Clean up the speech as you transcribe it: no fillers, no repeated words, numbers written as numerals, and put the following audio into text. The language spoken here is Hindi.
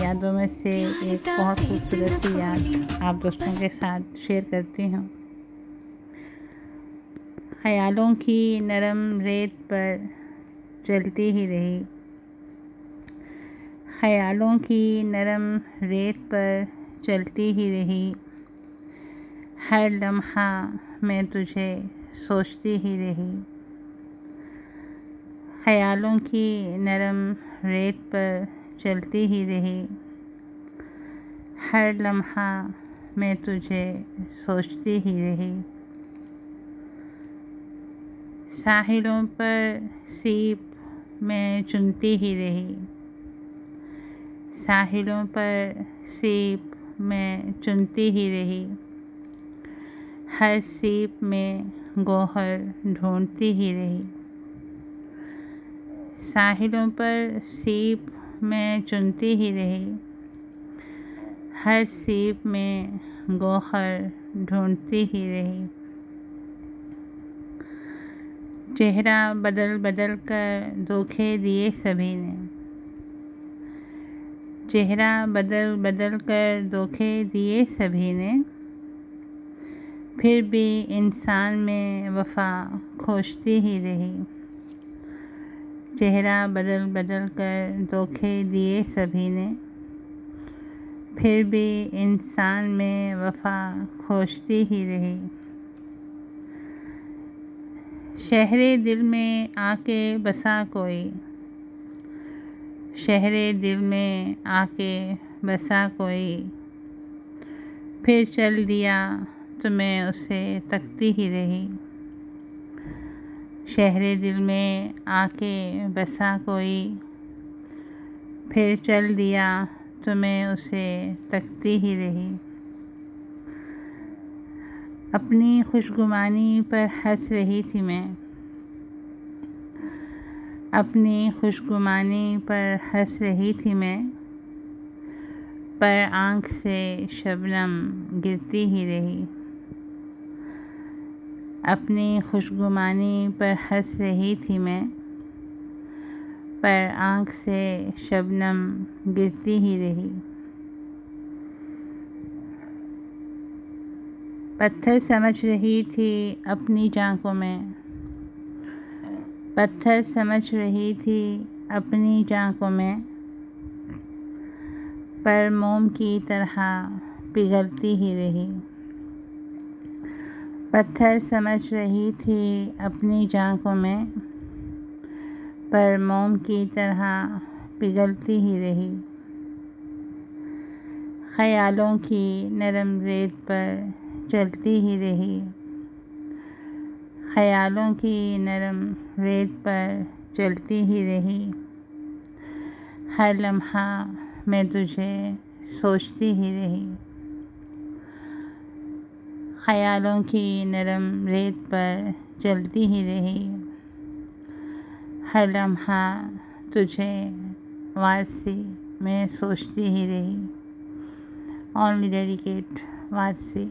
यादों में से एक बहुत खूबसूरत सी याद आप दोस्तों के साथ शेयर करती हूँ। ख्यालों की नरम रेत पर चलती ही रही, ख्यालों की नरम रेत पर चलती ही रही, हर लम्हा मैं तुझे सोचती ही रही। ख्यालों की नरम रेत पर चलती ही रही, हर लम्हा मैं तुझे सोचती ही रही। साहिलों पर सीप मैं चुनती ही रही, साहिलों पर सीप मैं चुनती ही रही, हर सीप में गौहर ढूंढती ही रही। साहिलों पर सीप मैं चुनती ही रही, हर सीप में गौहर ढूंढती ही रही। चेहरा बदल बदल कर धोखे दिए सभी ने, चेहरा बदल बदल कर धोखे दिए सभी ने, फिर भी इंसान में वफ़ा खोजती ही रही। चेहरा बदल बदल कर धोखे दिए सभी ने, फिर भी इंसान में वफ़ा खोजती ही रही। शहरे दिल में आके बसा कोई, शहरे दिल में आके बसा कोई, फिर चल दिया तो मैं उसे तकती ही रही। शहरे दिल में आके बसा कोई, फिर चल दिया तो मैं उसे तकती ही रही। अपनी खुशगुमानी पर हंस रही थी मैं, अपनी खुशगुमानी पर हंस रही थी मैं, पर आँख से शबनम गिरती ही रही। अपनी खुशगुमानी पर हंस रही थी मैं, पर आँख से शबनम गिरती ही रही। पत्थर समझ रही थी अपनी झांकों में, पत्थर समझ रही थी अपनी झांकों में, पर मोम की तरह पिघलती ही रही। पत्थर समझ रही थी अपनी झांकों में, पर मोम की तरह पिघलती ही रही। ख्यालों की नरम रेत पर चलती ही रही, ख्यालों की नरम रेत पर चलती ही रही, हर लम्हा मैं तुझे सोचती ही रही। ख्यालों की नरम रेत पर चलती ही रही, हर लम्हा तुझे वारसी में सोचती ही रही। Only dedicate Warsi.